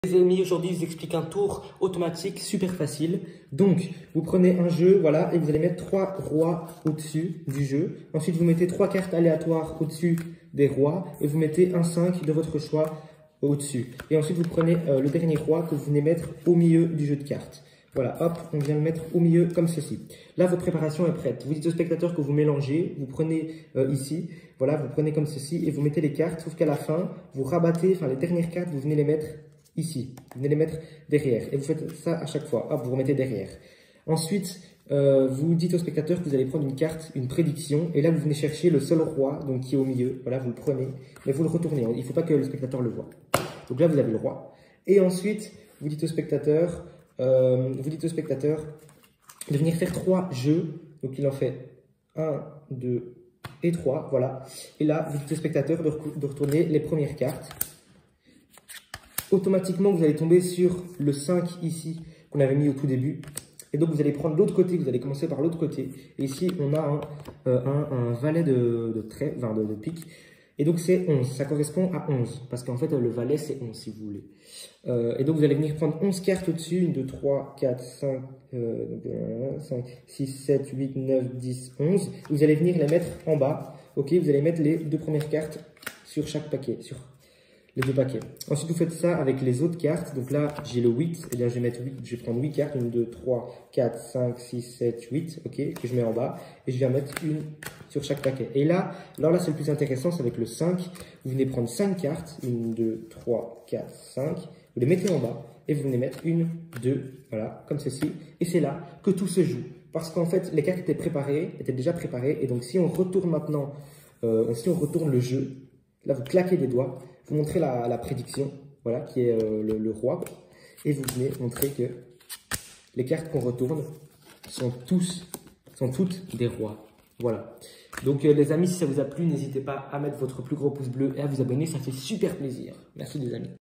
Les amis, aujourd'hui je vous explique un tour automatique super facile. Donc vous prenez un jeu, voilà, et vous allez mettre 3 rois au-dessus du jeu. Ensuite vous mettez 3 cartes aléatoires au-dessus des rois et vous mettez un 5 de votre choix au-dessus. Et ensuite vous prenez le dernier roi que vous venez mettre au milieu du jeu de cartes. Voilà, hop, on vient le mettre au milieu comme ceci. Là, votre préparation est prête. Vous dites au spectateur que vous mélangez, vous prenez ici, voilà, vous prenez comme ceci et vous mettez les cartes, sauf qu'à la fin, vous rabattez, enfin les dernières cartes, vous venez les mettre ici. Vous venez les mettre derrière et vous faites ça à chaque fois. Hop, vous remettez derrière. Ensuite, vous dites au spectateur que vous allez prendre une carte, une prédiction, et là, vous venez chercher le seul roi, donc qui est au milieu. Voilà, vous le prenez, mais vous le retournez. Il ne faut pas que le spectateur le voie. Donc là, vous avez le roi. Et ensuite, vous dites au spectateur de venir faire 3 jeux. Donc il en fait 1, 2 et 3, voilà. Et là, vous dites au spectateur de retourner les premières cartes. Automatiquement, vous allez tomber sur le 5 ici qu'on avait mis au tout début. Et donc, vous allez prendre l'autre côté, vous allez commencer par l'autre côté. Et ici, on a un valet de pique. Et donc, c'est 11. Ça correspond à 11. Parce qu'en fait, le valet, c'est 11, si vous voulez. Et donc, vous allez venir prendre 11 cartes au-dessus. 1, 2, 3, 4, 5, 6, 7, 8, 9, 10, 11. Vous allez venir les mettre en bas. Ok, vous allez mettre les 2 premières cartes sur chaque paquet, sur les 2 paquets. Ensuite, vous faites ça avec les autres cartes. Donc là, j'ai le 8. Eh bien, je vais mettre 8. Je vais prendre 8 cartes. 1, 2, 3, 4, 5, 6, 7, 8. Ok, que je mets en bas. Et je vais en mettre une sur chaque paquet. Et là, alors là, c'est le plus intéressant, c'est avec le 5. Vous venez prendre 5 cartes. 1, 2, 3, 4, 5. Vous les mettez en bas. Et vous venez mettre 1, 2, voilà, comme ceci. Et c'est là que tout se joue. Parce qu'en fait, les cartes étaient déjà préparées. Et donc, si on retourne maintenant, si on retourne le jeu, là, vous claquez des doigts. Vous montrez la prédiction, voilà, qui est le roi. Et vous venez montrer que les cartes qu'on retourne sont toutes des rois. Voilà. Donc les amis, si ça vous a plu, n'hésitez pas à mettre votre plus gros pouce bleu et à vous abonner, ça fait super plaisir. Merci les amis.